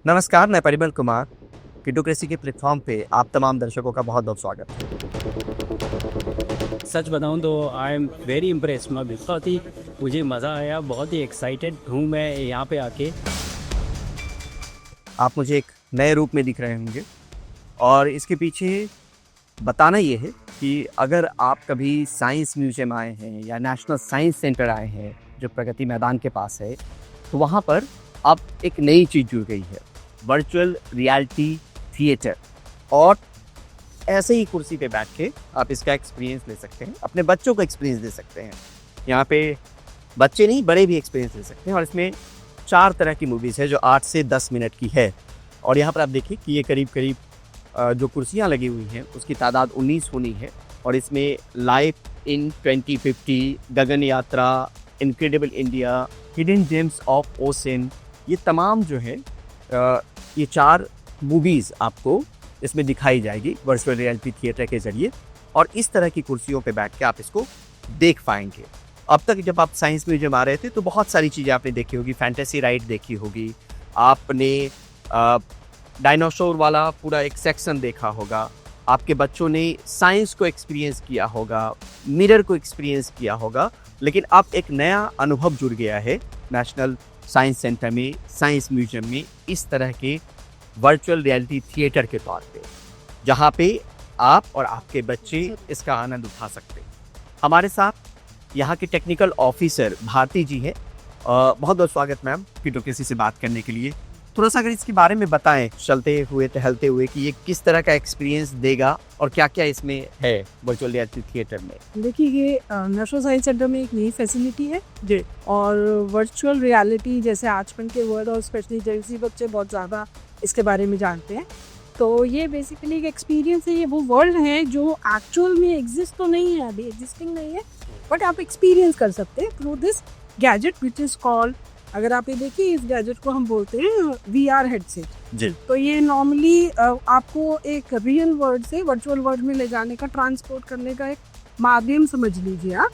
नमस्कार, मैं परिमल कुमार। किडोक्रेसी के प्लेटफॉर्म पे आप तमाम दर्शकों का बहुत बहुत स्वागत है। सच बताऊं तो आई एम वेरी इम्प्रेस। मैं बहुत ही मुझे मज़ा आया, बहुत ही एक्साइटेड हूँ मैं यहाँ पे आके। आप मुझे एक नए रूप में दिख रहे होंगे और इसके पीछे बताना ये है कि अगर आप कभी साइंस म्यूजियम आए हैं या नेशनल साइंस सेंटर आए हैं जो प्रगति मैदान के पास है, तो वहाँ पर अब एक नई चीज़ जुड़ गई है, वर्चुअल रियलिटी थिएटर। और ऐसे ही कुर्सी पे बैठ के आप इसका एक्सपीरियंस ले सकते हैं, अपने बच्चों को एक्सपीरियंस दे सकते हैं। यहाँ पे बच्चे नहीं, बड़े भी एक्सपीरियंस ले सकते हैं। और इसमें 4 तरह की मूवीज़ है जो 8 से 10 मिनट की है। और यहाँ पर आप देखिए कि ये करीब करीब जो कुर्सियाँ लगी हुई हैं उसकी तादाद 19 होनी है। और इसमें लाइफ इन 2050, गगन यात्रा, incredible India, hidden gems of ocean, ये तमाम जो है ये 4 मूवीज़ आपको इसमें दिखाई जाएगी वर्चुअल रियलिटी थिएटर के ज़रिए। और इस तरह की कुर्सियों पे बैठ के आप इसको देख पाएंगे। अब तक जब आप साइंस म्यूजियम आ रहे थे तो बहुत सारी चीज़ें आपने देखी होगी, फैंटेसी राइड देखी होगी, आपने डायनासोर वाला पूरा एक सेक्शन देखा होगा, आपके बच्चों ने साइंस को एक्सपीरियंस किया होगा, मिरर को एक्सपीरियंस किया होगा। लेकिन अब एक नया अनुभव जुड़ गया है नेशनल साइंस सेंटर में, साइंस म्यूजियम में, इस तरह के वर्चुअल रियलिटी थिएटर के तौर पे, जहाँ पे आप और आपके बच्चे इसका आनंद उठा सकते हैं। हमारे साथ यहाँ के टेक्निकल ऑफिसर भारती जी हैं। बहुत बहुत स्वागत मैम, किडोक्रेसी से बात करने के लिए। थोड़ा सा अगर इसके बारे में बताएं, चलते हुए टहलते हुए, कि ये किस तरह का एक्सपीरियंस देगा और क्या क्या इसमें है वर्चुअल रियलिटी थिएटर में। देखिए, ये नेशनल साइंस सेंटर में एक नई फैसिलिटी है जी। और वर्चुअल रियलिटी जैसे आजकल के वर्ल्ड और स्पेशली जैसे बच्चे बहुत ज़्यादा इसके बारे में जानते हैं, तो ये बेसिकली एक एक्सपीरियंस है। ये वो वर्ल्ड है जो एक्चुअल में एग्जिस्ट तो नहीं है, अभी एग्जिस्टिंग नहीं है, बट आप एक्सपीरियंस कर सकते हैं through this gadget which is called, अगर आप ये देखिए, इस गैजेट को हम बोलते हैं VR हेडसेट जी। तो ये नॉर्मली आपको एक रियल वर्ल्ड से वर्चुअल वर्ल्ड में ले जाने का, ट्रांसपोर्ट करने का एक माध्यम समझ लीजिए आप।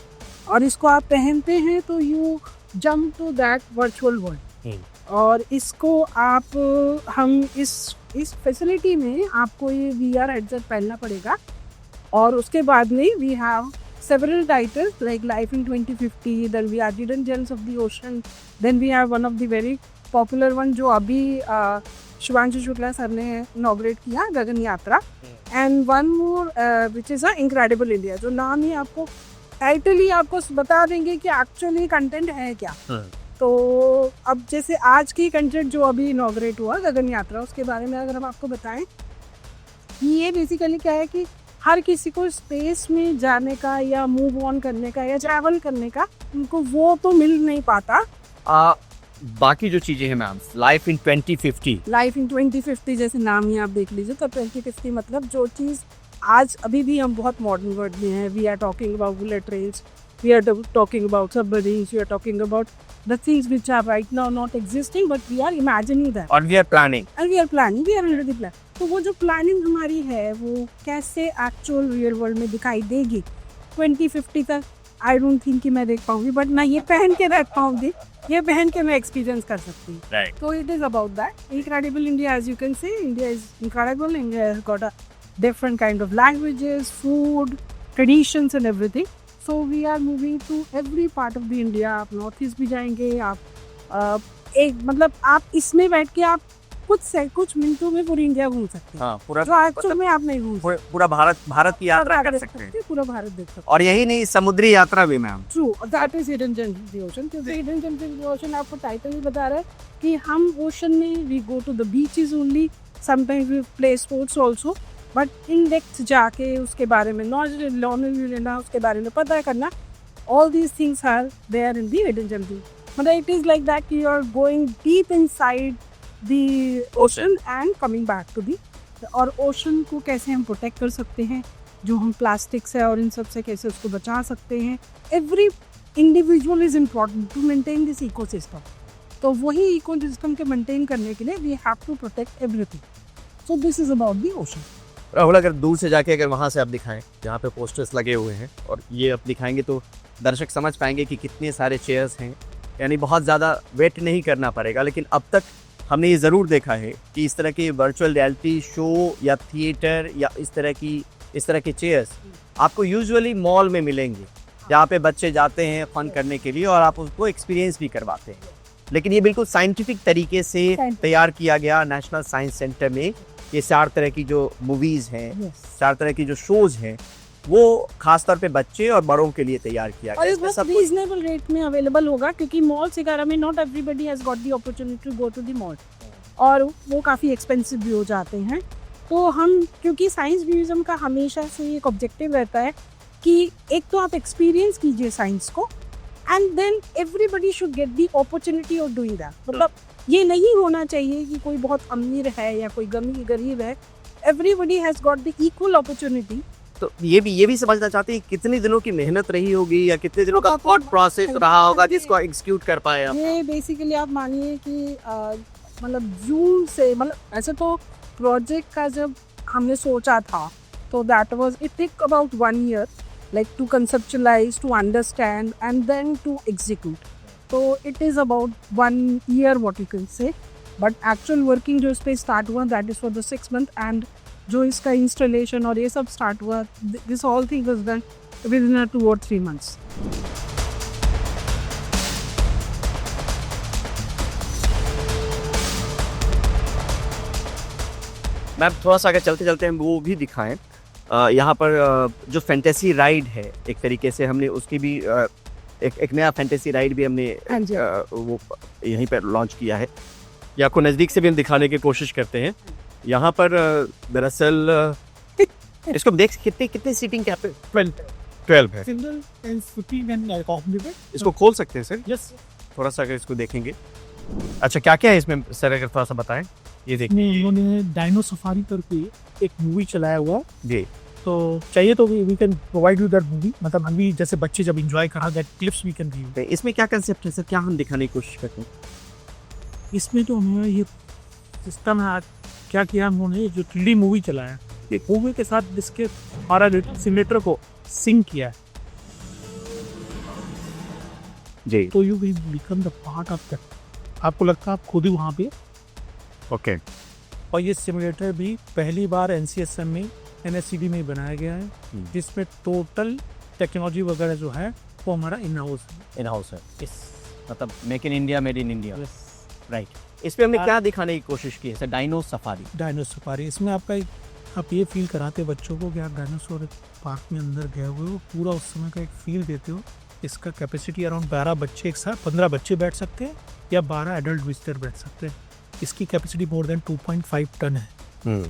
और इसको आप पहनते हैं तो you jump to that virtual world. और इसको आप हम इस फैसिलिटी में आपको ये VR हेडसेट पहनना पड़ेगा। और उसके बाद में we have several titles like Life in 2050, then we are Hidden Gems of the Ocean, then we have one of the very popular one जो अभी शिवांशु शुक्ला सर ने इनॉग्रेट किया, गगन यात्रा, and one more which is incredible India, जो नाम ही आपको title ही आपको बता देंगे कि एक्चुअली कंटेंट है क्या। तो अब जैसे आज की कंटेंट जो अभी इनॉग्रेट हुआ गगन यात्रा, उसके बारे में अगर हम आपको बताएं, ये बेसिकली क्या है कि हर किसी को स्पेस में जाने का या मूव ऑन करने का या ट्रैवल करने का, उनको वो तो मिल नहीं पाता। बाकी जो चीज़ें हैं मैम, लाइफ इन 2050 जैसे नाम ही आप देख लीजिए, तो 2050 मतलब जो चीज़ आज अभी भी हम बहुत मॉडर्न वर्ल्ड में हैं। We are talking about bullet trains, we are talking about submarines, we are talking about the things which are right now not existing, but we are imagining that, और we are planning, we are already plan। तो वो जो planning हमारी है वो कैसे actual real world में दिखाई देगी 2050 तक, आई डोंट थिंक कि मैं देख पाऊंगी, बट ना ये पहन के देख पाऊंगी, ये पहन के मैं एक्सपीरियंस कर सकती हूँ। right. तो it is about that incredible India. As you can see, India is incredible. India has got a different kind of languages, food, traditions and everything. So we are moving to every part of the India। आप north east भी जाएंगे, आप एक मतलब आप इसमें बैठ के आप कुछ मिनटों में पूरी इंडिया घूम सकते हैं। हाँ, पूरा जो एक्चुअल में आप नहीं घूम सकते, पूरा भारत की यात्रा कर सकते हैं, पूरा भारत देख सकते हैं। और यही नहीं, समुद्री यात्रा भी ma'am. True, that is hidden gems of the ocean. क्योंकि hidden gems of the ocean आपको टाइटल ही बता रहा है कि हम ओशन में we go to the beaches only, sometimes we play sports also, but in depth जाके उसके बारे में नॉलेज लेना, उसके बारे में पता करना, all these things are there in the hidden gem। मतलब it is like that you are going deep inside the ocean and coming back to the और ocean को कैसे हम प्रोटेक्ट कर सकते हैं, जो हम प्लास्टिक से और इन सब से कैसे उसको बचा सकते हैं। Every individual is important to maintain this ecosystem। तो वही ecosystem के मेंटेन करने के लिए we have to protect everything। So this is about the ocean। Rahul, अगर दूर से जाके अगर वहाँ से आप दिखाएं जहाँ पे पोस्टर्स लगे हुए हैं और ये आप दिखाएंगे तो दर्शक समझ पाएंगे कि कितने सारे चेयर्स हैं, यानी बहुत ज़्यादा वेट नहीं करना पड़ेगा। लेकिन अब तक हमने ये ज़रूर देखा है कि इस तरह के वर्चुअल रियलिटी शो या थिएटर या इस तरह के चेयर्स आपको यूजुअली मॉल में मिलेंगे, जहाँ पे बच्चे जाते हैं फन करने के लिए और आप उसको एक्सपीरियंस भी करवाते हैं। लेकिन ये बिल्कुल साइंटिफिक तरीके से तैयार किया गया नेशनल साइंस सेंटर में ये 4 तरह की जो मूवीज़ हैं, 4 तरह की जो शोज़ हैं, वो खास तौर पे बच्चे और बड़ों के लिए तैयार किया और गया इस है। बहुत रीजनेबल रेट में अवेलेबल होगा, क्योंकि मॉल शिकारा में not everybody has got the opportunity to go to the mall, और वो काफ़ी एक्सपेंसिव भी हो जाते हैं। तो हम, क्योंकि साइंस म्यूजियम का हमेशा से एक ऑब्जेक्टिव रहता है कि एक तो आप एक्सपीरियंस कीजिए साइंस को, and then everybody should get the opportunity of doing that. मतलब ये नहीं होना चाहिए कि कोई बहुत अमीर है या कोई गरीब है, everybody has got the equal opportunity. तो ये भी समझना चाहते हैं कितने दिनों की मेहनत रही होगी या कितने दिनों का थॉट प्रोसेस रहा होगा जिसको एग्जीक्यूट कर पाए आप? ये बेसिकली आप मानिए कि मतलब जून से, मतलब ऐसे तो प्रोजेक्ट का जब हमने सोचा था तो that was, it take about 1 year, like to conceptualize, to understand and then to execute. तो it is about 1 year what you can say, but actual working जो इस पे स्टार्ट हुआ that is for the 6 month, and जो इसका installation और ये सब स्टार्ट हुआ, this all thing was done within 2 or 3 months। Ma'am थोड़ा सा अगर चलते चलते हम वो भी दिखाएं, यहाँ पर जो फैंटेसी राइड है एक तरीके से हमने उसकी भी एक नया फैंटेसी राइड भी हमने हाँ जी। वो यहीं पर लॉन्च किया है। ये आपको नज़दीक से भी हम दिखाने की कोशिश करते हैं। यहाँ पर दरअसल इसको देख कितने सीटिंग कैप 12 है। Single and 15 and compliment. इसको खोल सकते हैं सर, Yes. थोड़ा सा अगर इसको देखेंगे। अच्छा क्या क्या है इसमें सर, अगर थोड़ा सा बताएं। ये देखिए इसमें उन्होंने डायनो सफारी करके एक मूवी चलाया हुआ, जी, तो चाहिए तो we can provide you that movie. मतलब हम भी जैसे बच्चे जब एंजॉय करा that clips we can view. तो इसमें क्या कंसेप्ट है सर, क्या हम दिखाने की कोशिश करते हैं? इसमें तो हमारा ये सिस्टम है, क्या किया उन्होंने, जो 3D मूवी चलाया, एक मूवी के साथ इसके हमारा सिमुलेटर को सिंक किया है, जी तो you will become the part of that. आपको लगता है आप खुद ही वहाँ पे। ओके। और ये सिमुलेटर भी पहली बार NCSM में NSCD में बनाया गया है, जिसमें टोटल टेक्नोलॉजी वगैरह जो है वो हमारा इन हाउस है। इन हाउस है, इस मतलब make in India, made in India, right. इसमें हमने क्या दिखाने की कोशिश की है sir? Dino Safari. Dino Safari, इसमें आप ये फील कराते बच्चों को कि आप डायनासोर पार्क में अंदर गए हुए हो, पूरा उस समय का एक फील देते हो। इसका कैपेसिटी अराउंड 12 बच्चे एक साथ, 15 बच्चे बैठ सकते हैं या 12 एडल्ट विजिटर बैठ सकते हैं। इसकी कैपेसिटी मोर देन 2.5 टन है।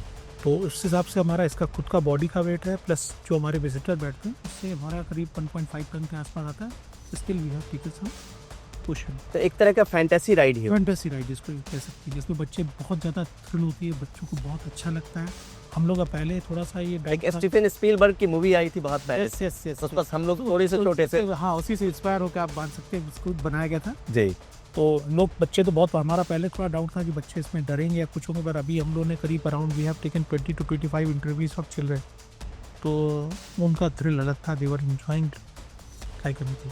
तो उस हिसाब से हमारा इसका खुद का बॉडी का वेट है, प्लस जो हमारे विजिटर बैठते हैं उससे हमारा करीब 1.5 टन के आसपास आता है। स्टिल वी हैव टिकट्स हम क्वेश्चन। तो एक तरह का फैंटेसी राइड है। फैंटेसी राइड जिसको कह सकते हैं, जिसमें बच्चे बहुत ज़्यादा थ्रिल होती है, बच्चों को बहुत अच्छा लगता है। हम लोग पहले थोड़ा सा ये एक स्टीफन स्पीलबर्ग की मूवी आई थी बहुत पहले, यस उस पर हम लोग थोड़े से छोटे से, हाँ उसी से इंस्पायर होकर आप मान सकते हैं, उसको बनाया गया था। जी। तो लोग बच्चे तो बहुत, हमारा पहले थोड़ा डाउट था कि बच्चे इसमें डरेंगे या कुछ होंगे, पर अभी हम लोगों ने करीब around we have taken 20 to 25 interviews of children, तो उनका थ्रिल अलग था, दे वर एंजॉयिंग ट्राई करनी थी।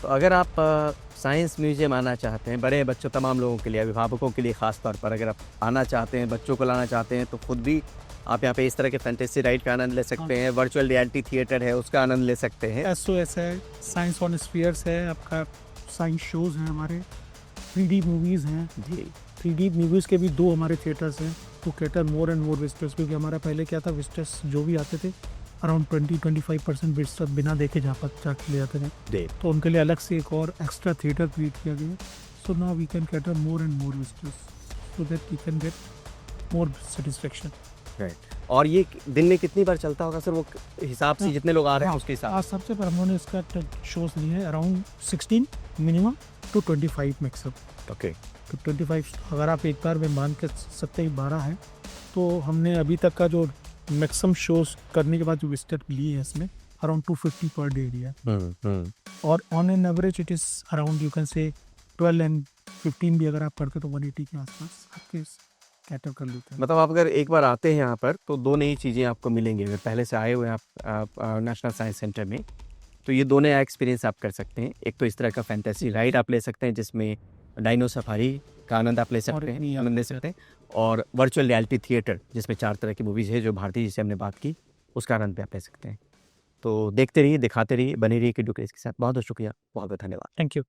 तो अगर आप साइंस म्यूजियम आना चाहते हैं, बड़े बच्चों तमाम लोगों के लिए, अभिभावकों के लिए ख़ास तौर पर अगर आप आना चाहते हैं, बच्चों को लाना चाहते हैं, तो खुद भी आप यहाँ पे इस तरह के फैंटेसी राइड का आनंद ले सकते हैं। वर्चुअल रियलिटी थिएटर है उसका आनंद ले सकते हैं। SOS है, साइंस ऑन स्फीयर्स है, आपका साइंस शोज हैं, हमारे 3D मूवीज़ हैं। जी। 3D मूवीज़ के भी 2 हमारे थिएटर्स हैं to cater more and more visitors, क्योंकि हमारा पहले क्या था, विजिटर्स जो भी आते थे अराउंड 20-25% विजिटर्स बिना देखे जाके ले जाते थे, तो उनके लिए अलग से एक और एक्स्ट्रा थिएटर क्रिएट किया गया। So now we can cater more and more visitors so that we can get more satisfaction. Right. और ये दिन में कितनी बार चलता होगा सर? वो हिसाब से जितने लोग आ रहे हैं उसके हिसाब आज सबसे पर हमने इसका शोज लिए हैं around 16 minimum to 25 maximum. Okay. तो 25 अगर आप एक बार में मान के सकते हैं 12 है, तो हमने अभी तक का जो मैक्सिमम शोज करने के बाद जो विजिटर लिए हैं इसमें अराउंड 250 पर डे एरिया, और on an average it is around you can से 12 and 15 भी अगर आप करते तो 180 के आसपास आपके कैटर कर लेते हैं। मतलब आप अगर एक बार आते हैं यहाँ पर तो 2 नई चीज़ें आपको मिलेंगी। अगर पहले से आए हुए हैं आप नेशनल साइंस सेंटर में, तो ये 2 नया एक्सपीरियंस आप कर सकते हैं। एक तो इस तरह का फैंटेसी राइड आप ले सकते हैं जिसमें डायनो सफारी का आनंद आप ले और सकते इतनी हैं, आनंद ले सकते हैं। और वर्चुअल रियलिटी थिएटर जिसमें 4 तरह की मूवीज़ है जो भारतीय जिसे हमने बात की, उसका आनंद भी आप ले सकते हैं। तो देखते रहिए, दिखाते रहिए, बने रहिए किड्डू क्रेज़ के साथ। बहुत-बहुत शुक्रिया, बहुत-बहुत धन्यवाद। Thank you.